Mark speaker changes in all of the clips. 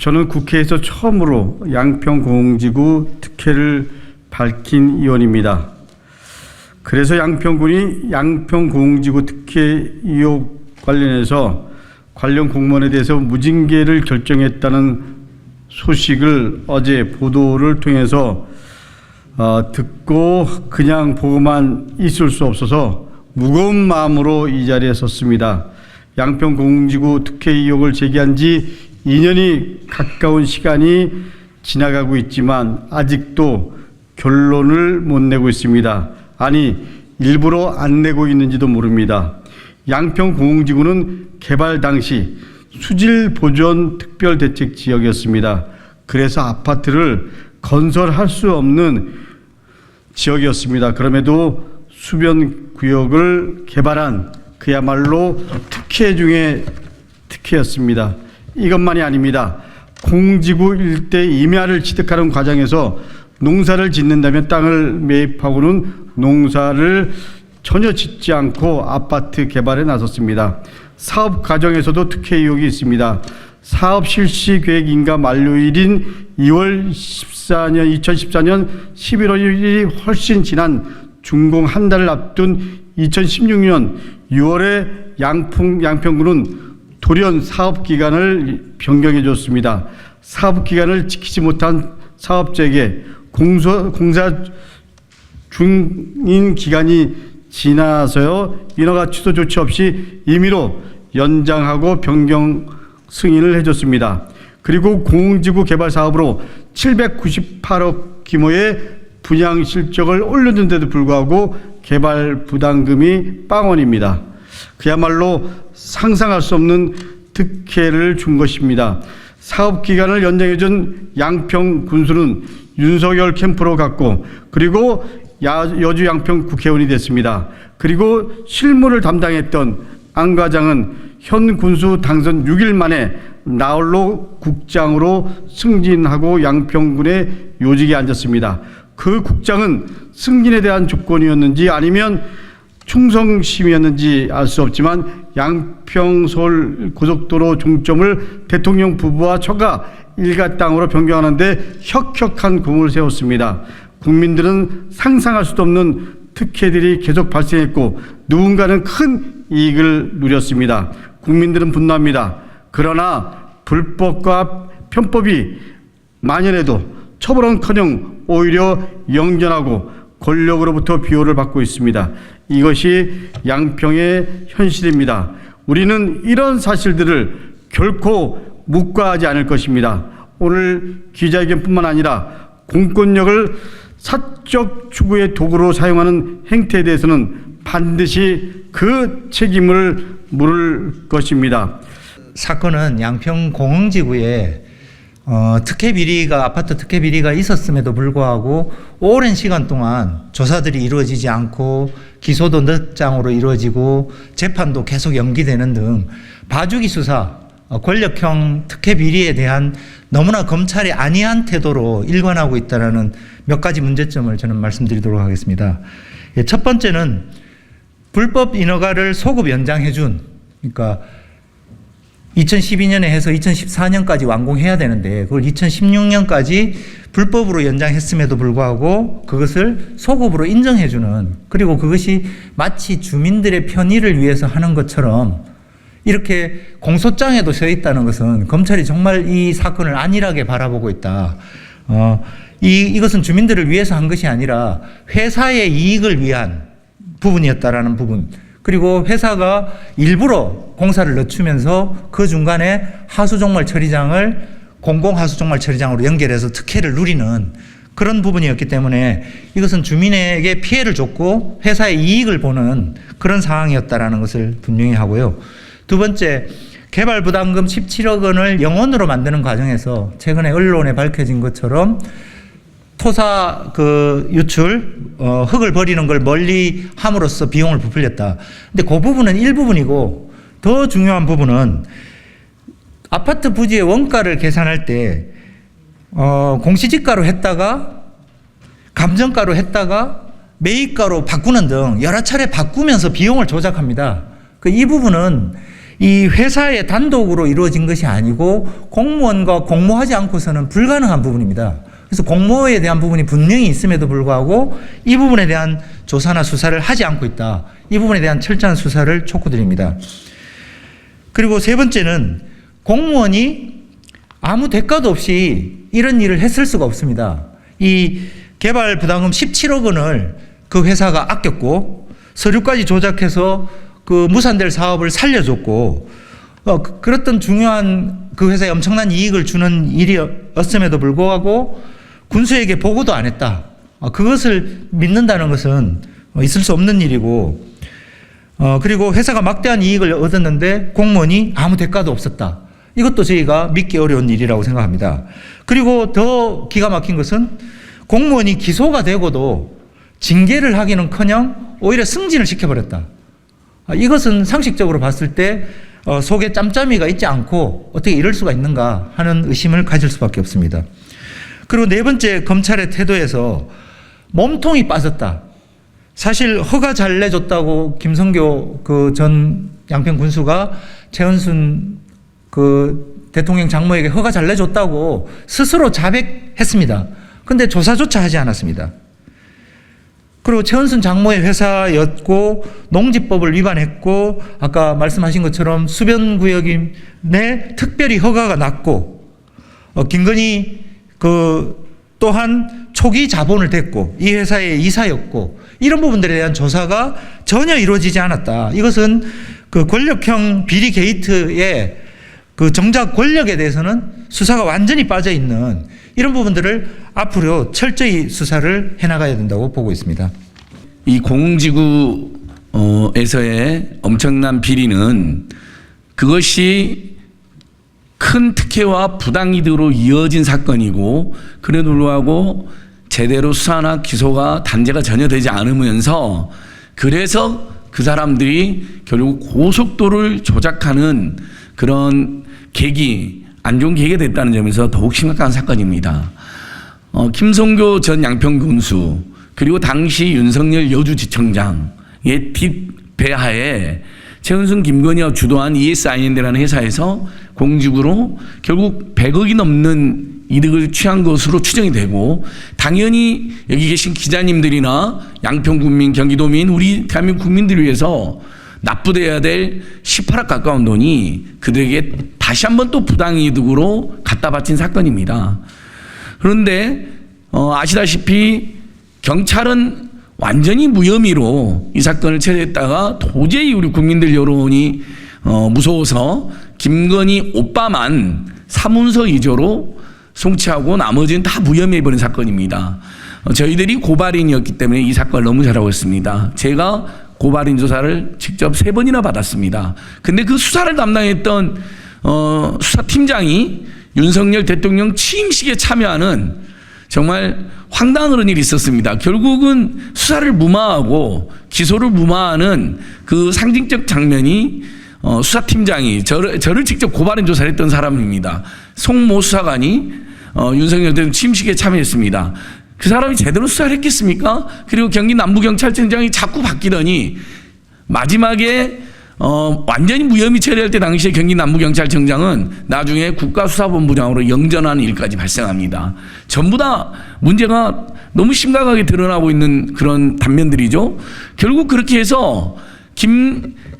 Speaker 1: 저는 국회에서 처음으로 양평공지구 특혜를 밝힌 의원입니다. 그래서 양평군이 양평공지구 특혜 의혹 관련해서 관련 공무원에 대해서 무징계를 결정했다는 소식을 어제 보도를 통해서 듣고 그냥 보고만 있을 수 없어서 무거운 마음으로 이 자리에 섰습니다. 양평공지구 특혜 의혹을 제기한 지 2년이 가까운 시간이 지나가고 있지만 아직도 결론을 못 내고 있습니다. 아니, 일부러 안 내고 있는지도 모릅니다. 양평공지구는 개발 당시 수질보전 특별대책지역이었습니다. 그래서 아파트를 건설할 수 없는 지역이었습니다. 그럼에도 수변구역을 개발한 그야말로 특혜 중에 특혜였습니다. 이것만이 아닙니다. 공지구 일대 임야를 취득하는 과정에서 농사를 짓는다면 땅을 매입하고는 농사를 전혀 짓지 않고 아파트 개발에 나섰습니다. 사업 과정에서도 특혜 의혹이 있습니다. 사업 실시 계획 인가 만료일인 2014년 11월 1일이 훨씬 지난 준공 한 달을 앞둔 2016년 6월에 양평군은 돌연 사업기간을 변경해 줬습니다. 사업기간을 지키지 못한 사업자에게 공사 중인 기간이 지나서요, 인허가 취소 조치 없이 임의로 연장하고 변경 승인을 해줬습니다. 그리고 공지구 개발 사업으로 798억 규모의 분양 실적을 올렸는데도 불구하고 개발 부담금이 빵원입니다. 그야말로 상상할 수 없는 특혜를 준 것입니다. 사업 기간을 연장해준 양평 군수는 윤석열 캠프로 갔고, 그리고 여주 양평 국회의원이 됐습니다. 그리고 실무를 담당했던 안 과장은 현 군수 당선 6일 만에 나홀로 국장으로 승진하고 양평군의 요직에 앉았습니다. 그 국장은 승진에 대한 조건이었는지 아니면 충성심이었는지 알 수 없지만 양평 서울 고속도로 종점을 대통령 부부와 처가 일가 땅으로 변경하는데 혁혁한 공을 세웠습니다. 국민들은 상상할 수도 없는 특혜들이 계속 발생했고 누군가는 큰 이익을 누렸습니다. 국민들은 분노합니다. 그러나 불법과 편법이 만연해도 처벌은커녕 오히려 영전하고 권력으로부터 비호를 받고 있습니다. 이것이 양평의 현실입니다. 우리는 이런 사실들을 결코 묵과하지 않을 것입니다. 오늘 기자회견뿐만 아니라 공권력을 사적 추구의 도구로 사용하는 행태에 대해서는 반드시 그 책임을 물을 것입니다.
Speaker 2: 사건은 양평 공흥지구에 아파트 특혜 비리가 있었음에도 불구하고 오랜 시간 동안 조사들이 이루어지지 않고 기소도 늦장으로 이루어지고 재판도 계속 연기되는 등 봐주기 수사, 권력형 특혜 비리에 대한 너무나 검찰이 안이한 태도로 일관하고 있다는 몇 가지 문제점을 저는 말씀드리도록 하겠습니다. 첫 번째는 불법 인허가를 소급 연장해 준, 그러니까 2012년에 해서 2014년까지 완공해야 되는데 그걸 2016년까지 불법으로 연장했음에도 불구하고 그것을 소급으로 인정해주는, 그리고 그것이 마치 주민들의 편의를 위해서 하는 것처럼 이렇게 공소장에도 써 있다는 것은 검찰이 정말 이 사건을 안일하게 바라보고 있다. 이것은 주민들을 위해서 한 것이 아니라 회사의 이익을 위한 부분이었다라는 부분. 그리고 회사가 일부러 공사를 늦추면서 그 중간에 하수종말 처리장을 공공하수종말 처리장으로 연결해서 특혜를 누리는 그런 부분이었기 때문에 이것은 주민에게 피해를 줬고 회사의 이익을 보는 그런 상황이었다라는 것을 분명히 하고요. 두 번째, 개발 부담금 17억 원을 영원으로 만드는 과정에서 최근에 언론에 밝혀진 것처럼 토사 유출, 흙을 버리는 걸 멀리 함으로써 비용을 부풀렸다. 근데 그 부분은 일부분이고 더 중요한 부분은 아파트 부지의 원가를 계산할 때 공시지가로 했다가 감정가로 했다가 매입가로 바꾸는 등 여러 차례 바꾸면서 비용을 조작합니다. 이 부분은 이 회사의 단독으로 이루어진 것이 아니고 공무원과 공모하지 않고서는 불가능한 부분입니다. 그래서 공모에 대한 부분이 분명히 있음에도 불구하고 이 부분에 대한 조사나 수사를 하지 않고 있다. 이 부분에 대한 철저한 수사를 촉구드립니다. 그리고 세 번째는 공무원이 아무 대가도 없이 이런 일을 했을 수가 없습니다. 이 개발 부담금 17억 원을 그 회사가 아꼈고 서류까지 조작해서 그 무산될 사업을 살려줬고 그랬던 중요한 그 회사에 엄청난 이익을 주는 일이었음에도 불구하고 군수에게 보고도 안 했다. 그것을 믿는다는 것은 있을 수 없는 일이고 그리고 회사가 막대한 이익을 얻었는데 공무원이 아무 대가도 없었다. 이것도 저희가 믿기 어려운 일이라고 생각합니다. 그리고 더 기가 막힌 것은 공무원이 기소가 되고도 징계를 하기는커녕 오히려 승진을 시켜버렸다. 이것은 상식적으로 봤을 때 속에 짬짬이가 있지 않고 어떻게 이럴 수가 있는가 하는 의심을 가질 수밖에 없습니다. 그리고 네 번째, 검찰의 태도에서 몸통이 빠졌다. 사실 허가 잘 내줬다고 김성교 그 전 양평 군수가 최은순 그 대통령 장모에게 허가 잘 내줬다고 스스로 자백했습니다. 근데 조사조차 하지 않았습니다. 그리고 최은순 장모의 회사였고 농지법을 위반했고 아까 말씀하신 것처럼 수변구역이 내 특별히 허가가 났고 김건희 그 또한 초기 자본을 댔고 이 회사의 이사였고 이런 부분들에 대한 조사가 전혀 이루어지지 않았다. 이것은 그 권력형 비리 게이트의 그 정작 권력에 대해서는 수사가 완전히 빠져 있는 이런 부분들을 앞으로 철저히 수사를 해나가야 된다고 보고 있습니다.
Speaker 3: 이 공공지구에서의 엄청난 비리는 그것이 큰 특혜와 부당이득으로 이어진 사건이고 그래도 불구하고 제대로 수사나 기소가 단죄가 전혀 되지 않으면서 그래서 그 사람들이 결국 고속도로를 조작하는 그런 계기, 안 좋은 계기가 됐다는 점에서 더욱 심각한 사건입니다. 김성교 전 양평군수 그리고 당시 윤석열 여주지청장의 뒷배하에 최은순 김건희가 주도한 ESIND라는 회사에서 공직으로 결국 100억이 넘는 이득을 취한 것으로 추정이 되고 당연히 여기 계신 기자님들이나 양평군민, 경기도민, 우리 대한민국 국민들을 위해서 납부돼야 될 18억 가까운 돈이 그들에게 다시 한번 또 부당이득으로 갖다 바친 사건입니다. 그런데 아시다시피 경찰은 완전히 무혐의로 이 사건을 처리했다가 도저히 우리 국민들 여론이 무서워서 김건희 오빠만 사문서 위조로 송치하고 나머지는 다 무혐의해버린 사건입니다. 저희들이 고발인이었기 때문에 이 사건을 너무 잘 알고 있습니다. 제가 고발인 조사를 직접 3번이나 받았습니다. 근데 그 수사를 담당했던 수사팀장이 윤석열 대통령 취임식에 참여하는 정말 황당한 일이 있었습니다. 결국은 수사를 무마하고 기소를 무마하는 그 상징적 장면이 수사팀장이 저를 직접 고발인 조사를 했던 사람입니다. 송모 수사관이 윤석열 대통령 취임식에 참여했습니다. 그 사람이 제대로 수사를 했겠습니까? 그리고 경기 남부경찰청장이 자꾸 바뀌더니 마지막에 완전히 무혐의 처리할 때 당시에 경기 남부경찰청장은 나중에 국가수사본부장으로 영전하는 일까지 발생합니다. 전부 다 문제가 너무 심각하게 드러나고 있는 그런 단면들이죠. 결국 그렇게 해서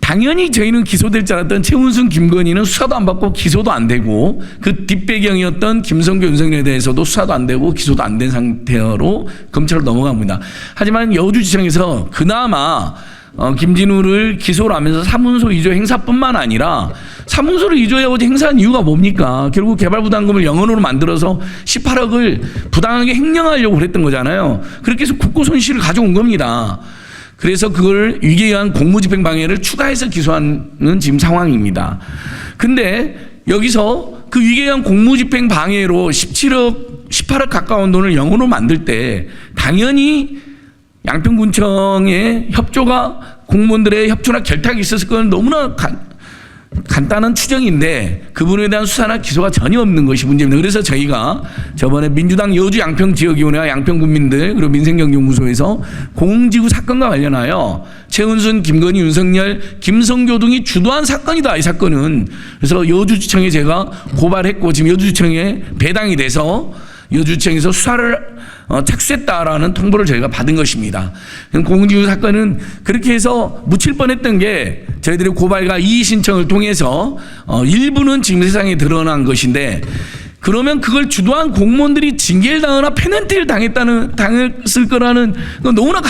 Speaker 3: 당연히 저희는 기소될 줄 알았던 최은순 김건희는 수사도 안 받고 기소도 안 되고 그 뒷배경이었던 김성교 윤석열에 대해서도 수사도 안 되고 기소도 안 된 상태로 검찰로 넘어갑니다. 하지만 여주지청에서 그나마 김진우를 기소를 하면서 사문서 위조 행사뿐만 아니라 사문서를 위조하고 행사한 이유가 뭡니까? 결국 개발부담금을 영원으로 만들어서 18억을 부당하게 횡령하려고 그랬던 거잖아요. 그렇게 해서 국고 손실을 가져온 겁니다. 그래서 그걸 위기에 의한 공무집행 방해를 추가해서 기소하는 지금 상황입니다. 근데 여기서 그 위기에 의한 공무집행 방해로 18억 가까운 돈을 영원으로 만들 때 당연히 양평군청의 협조가 공무원들의 협조나 결탁이 있었을 건 너무나 간단한 추정인데 그분에 대한 수사나 기소가 전혀 없는 것이 문제입니다. 그래서 저희가 저번에 민주당 여주 양평지역위원회와 양평군민들 그리고 민생경제연구소에서 공공지구 사건과 관련하여 최은순, 김건희, 윤석열, 김성교 등이 주도한 사건이다. 이 사건은. 그래서 여주지청에 제가 고발했고 지금 여주지청에 배당이 돼서 여주지청에서 수사를 착수했다라는 통보를 저희가 받은 것입니다. 공공지구 사건은 그렇게 해서 묻힐 뻔했던 게 저희들의 고발과 이의 신청을 통해서 일부는 지금 세상에 드러난 것인데 그러면 그걸 주도한 공무원들이 징계를 당하거나 페널티를 당했을 거라는 건 너무나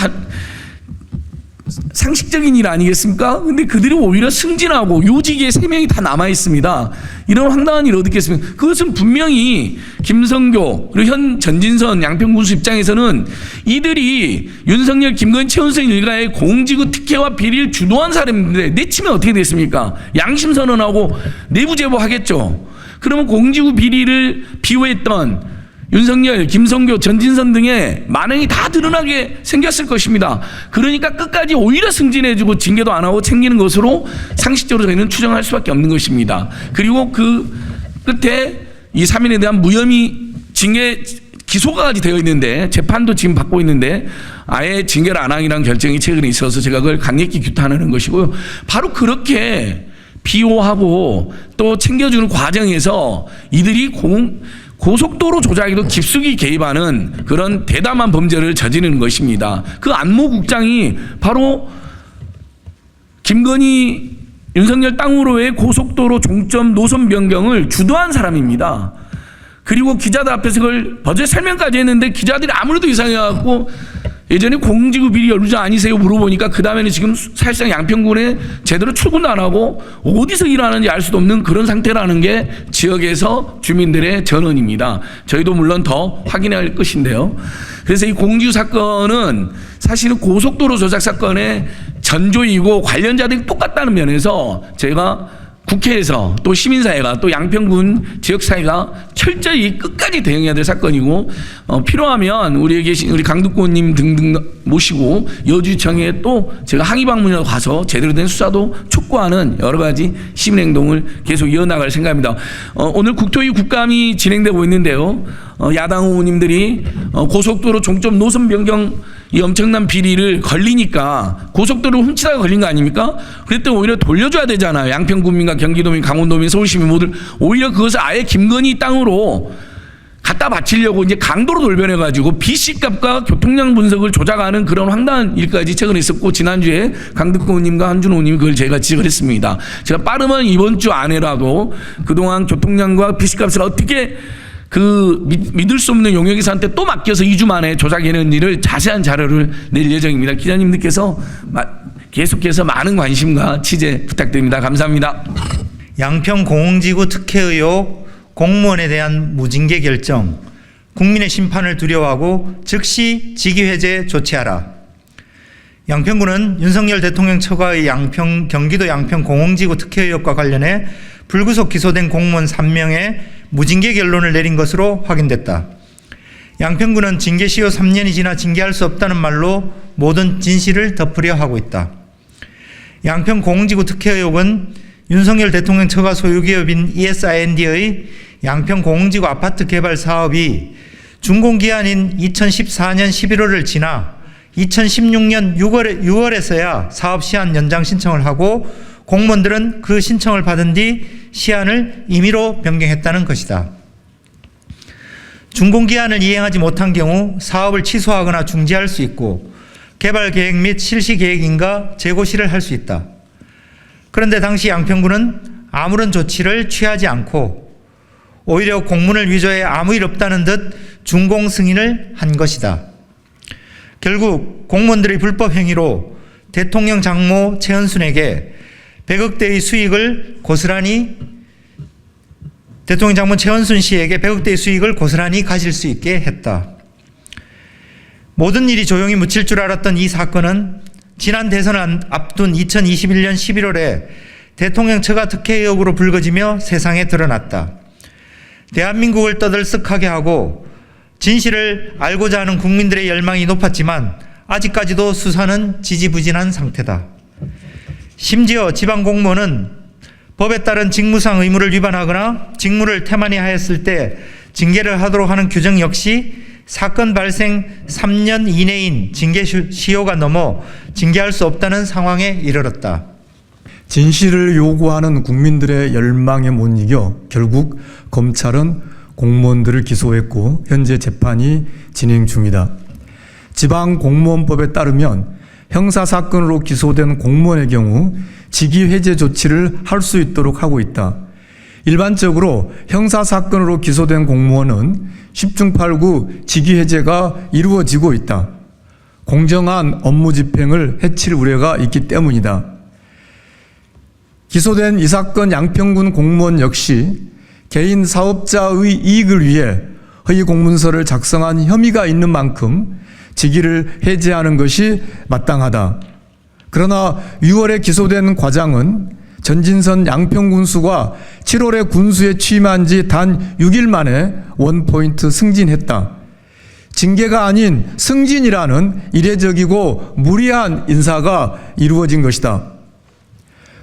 Speaker 3: 상식적인 일 아니겠습니까? 근데 그들이 오히려 승진하고 요직에 3명이 다 남아 있습니다. 이런 황당한 일을 어떻게 했습니까? 그것은 분명히 김성교 그리고 현 전진선 양평군수 입장에서는 이들이 윤석열, 김건희, 최은순 일가의 공직의 특혜와 비리를 주도한 사람인데 내치면 어떻게 됐습니까? 양심 선언하고 내부 제보하겠죠. 그러면 공직의 비리를 비호했던 윤석열, 김성교, 전진선 등의 만행이 다 드러나게 생겼을 것입니다. 그러니까 끝까지 오히려 승진해주고 징계도 안 하고 챙기는 것으로 상식적으로 저희는 추정할 수밖에 없는 것입니다. 그리고 그 끝에 이 3인에 대한 무혐의 징계 기소까지 되어 있는데 재판도 지금 받고 있는데 아예 징계를 안 하기라는 결정이 최근에 있어서 제가 그걸 강력히 규탄하는 것이고요. 바로 그렇게 비호하고 또 챙겨주는 과정에서 이들이 고속도로 조작에도 깊숙이 개입하는 그런 대담한 범죄를 저지르는 것입니다. 그 안모 국장이 바로 김건희, 윤석열 땅으로의 고속도로 종점 노선 변경을 주도한 사람입니다. 그리고 기자들 앞에서 그걸 버젓 설명까지 했는데 기자들이 아무래도 이상해갖고 예전에 공직의 비리 연루자 아니세요? 물어보니까 그 다음에는 지금 사실상 양평군에 제대로 출근도 안 하고 어디서 일하는지 알 수도 없는 그런 상태라는 게 지역에서 주민들의 전언입니다. 저희도 물론 더 확인할 것인데요. 그래서 이 공직의 사건은 사실은 고속도로 조작 사건의 전조이고 관련자들이 똑같다는 면에서 제가 국회에서 또 시민사회가 또 양평군 지역사회가 철저히 끝까지 대응해야 될 사건이고 필요하면 우리에 계신 우리 강두권님 등등 모시고 여주청에 또 제가 항의 방문이라도 가서 제대로 된 수사도 촉구하는 여러 가지 시민행동을 계속 이어나갈 생각입니다. 오늘 국토위 국감이 진행되고 있는데요. 야당 의원님들이 고속도로 종점 노선 변경 이 엄청난 비리를 걸리니까 고속도로를 훔치다가 걸린 거 아닙니까? 그랬더니 오히려 돌려줘야 되잖아요. 양평군민과 경기도민, 강원도민, 서울시민 모두 오히려 그것을 아예 김건희 땅으로 갖다 바치려고 이제 강도로 돌변해가지고 BC값과 교통량 분석을 조작하는 그런 황당한 일까지 최근에 있었고 지난주에 강덕구 의원님과 한준호 의원님이 그걸 제가 지적을 했습니다. 제가 빠르면 이번 주 안에라도 그동안 교통량과 BC값을 어떻게 믿을 수 없는 용역기사한테 또 맡겨서 2주 만에 조작해낸 일을 자세한 자료를 낼 예정입니다. 기자님들께서 계속해서 많은 관심과 취재 부탁드립니다. 감사합니다.
Speaker 2: 양평 공공지구 특혜 의혹, 공무원에 대한 무징계 결정, 국민의 심판을 두려워하고 즉시 직위해제 조치하라. 양평구는 윤석열 대통령 처가의 경기도 양평 공공지구 특혜 의혹과 관련해 불구속 기소된 공무원 3명의 무징계 결론을 내린 것으로 확인됐다. 양평구는 징계 시효 3년이 지나 징계할 수 없다는 말로 모든 진실을 덮으려 하고 있다. 양평 공공지구 특혜 의혹은 윤석열 대통령 처가 소유기업인 ESIND의 양평 공공지구 아파트 개발 사업이 준공기한인 2014년 11월을 지나 2016년 6월에서야 사업 시한 연장 신청을 하고 공무원들은 그 신청을 받은 뒤 시한을 임의로 변경했다는 것이다. 준공기한을 이행하지 못한 경우 사업을 취소하거나 중지할 수 있고 개발 계획 및 실시 계획인가 재고시를 할 수 있다. 그런데 당시 양평구는 아무런 조치를 취하지 않고 오히려 공문을 위조해 아무 일 없다는 듯 준공 승인을 한 것이다. 결국 공무원들의 불법 행위로 대통령 장모 최은순에게 100억대의 수익을 고스란히 대통령 장모 최은순 씨에게 100억대의 수익을 고스란히 가질 수 있게 했다. 모든 일이 조용히 묻힐 줄 알았던 이 사건은 지난 대선을 앞둔 2021년 11월에 대통령 처가 특혜 의혹으로 불거지며 세상에 드러났다. 대한민국을 떠들썩하게 하고 진실을 알고자 하는 국민들의 열망이 높았지만 아직까지도 수사는 지지부진한 상태다. 심지어 지방 공무원은 법에 따른 직무상 의무를 위반하거나 직무를 태만히 하였을 때 징계를 하도록 하는 규정 역시 사건 발생 3년 이내인 징계 시효가 넘어 징계할 수 없다는 상황에 이르렀다.
Speaker 4: 진실을 요구하는 국민들의 열망에 못 이겨 결국 검찰은 공무원들을 기소했고 현재 재판이 진행 중이다. 지방공무원법에 따르면 형사사건으로 기소된 공무원의 경우 직위해제 조치를 할 수 있도록 하고 있다. 일반적으로 형사사건으로 기소된 공무원은 10중 8구 직위해제가 이루어지고 있다. 공정한 업무 집행을 해칠 우려가 있기 때문이다. 기소된 이 사건 양평군 공무원 역시 개인 사업자의 이익을 위해 허위 공문서를 작성한 혐의가 있는 만큼 직위를 해제하는 것이 마땅하다. 그러나 6월에 기소된 과장은 전진선 양평군수가 7월에 군수에 취임한 지 단 6일 만에 원포인트 승진했다. 징계가 아닌 승진이라는 이례적이고 무리한 인사가 이루어진 것이다.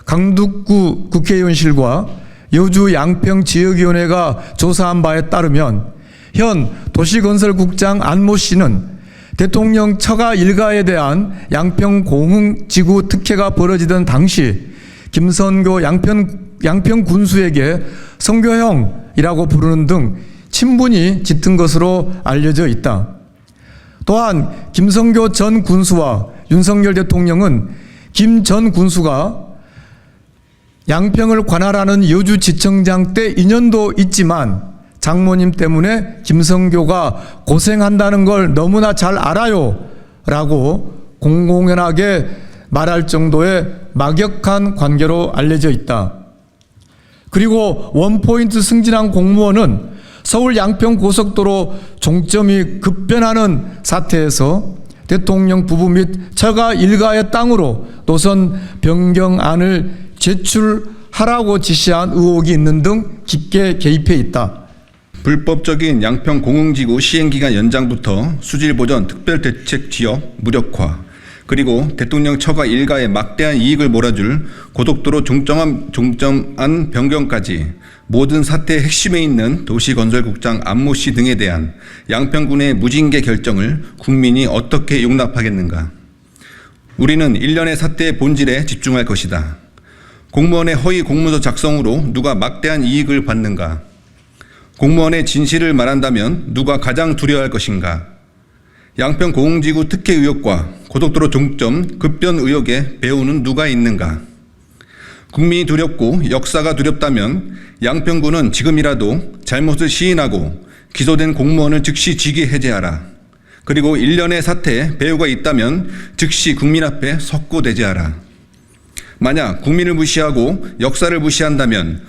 Speaker 4: 강북구 국회의원실과 여주 양평 지역위원회가 조사한 바에 따르면 현 도시건설국장 안모 씨는 대통령 처가 일가에 대한 양평 공흥지구 특혜가 벌어지던 당시 김선교 양평 군수에게 선교형이라고 부르는 등 친분이 짙은 것으로 알려져 있다. 또한 김선교 전 군수와 윤석열 대통령은 김 전 군수가 양평을 관할하는 여주지청장 때 인연도 있지만 장모님 때문에 김성교가 고생한다는 걸 너무나 잘 알아요 라고 공공연하게 말할 정도의 막역한 관계로 알려져 있다. 그리고 원포인트 승진한 공무원은 서울 양평 고속도로 종점이 급변하는 사태에서 대통령 부부 및 처가 일가의 땅으로 노선 변경안을 제출하라고 지시한 의혹이 있는 등 깊게 개입해 있다.
Speaker 5: 불법적인 양평 공흥지구 시행기간 연장부터 수질보전 특별대책지역 무력화, 그리고 대통령 처가 일가의 막대한 이익을 몰아줄 고속도로 종점안 변경까지 모든 사태의 핵심에 있는 도시건설국장 안모 씨 등에 대한 양평군의 무징계 결정을 국민이 어떻게 용납하겠는가. 우리는 일련의 사태의 본질에 집중할 것이다. 공무원의 허위 공문서 작성으로 누가 막대한 이익을 받는가? 공무원의 진실을 말한다면 누가 가장 두려워할 것인가? 양평 공흥지구 특혜 의혹과 고속도로 종점 급변 의혹에 배우는 누가 있는가? 국민이 두렵고 역사가 두렵다면 양평군은 지금이라도 잘못을 시인하고 기소된 공무원을 즉시 직위 해제하라. 그리고 일련의 사태에 배우가 있다면 즉시 국민 앞에 석고대죄하라. 만약 국민을 무시하고 역사를 무시한다면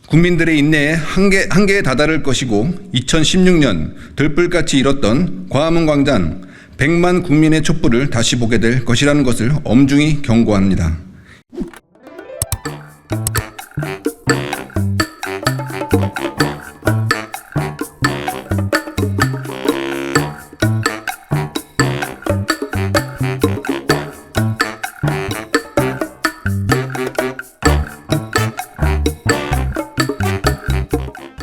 Speaker 5: 국민들의 인내에 한계에 다다를 것이고 2016년 들불같이 일었던 광화문 광장 100만 국민의 촛불을 다시 보게 될 것이라는 것을 엄중히 경고합니다.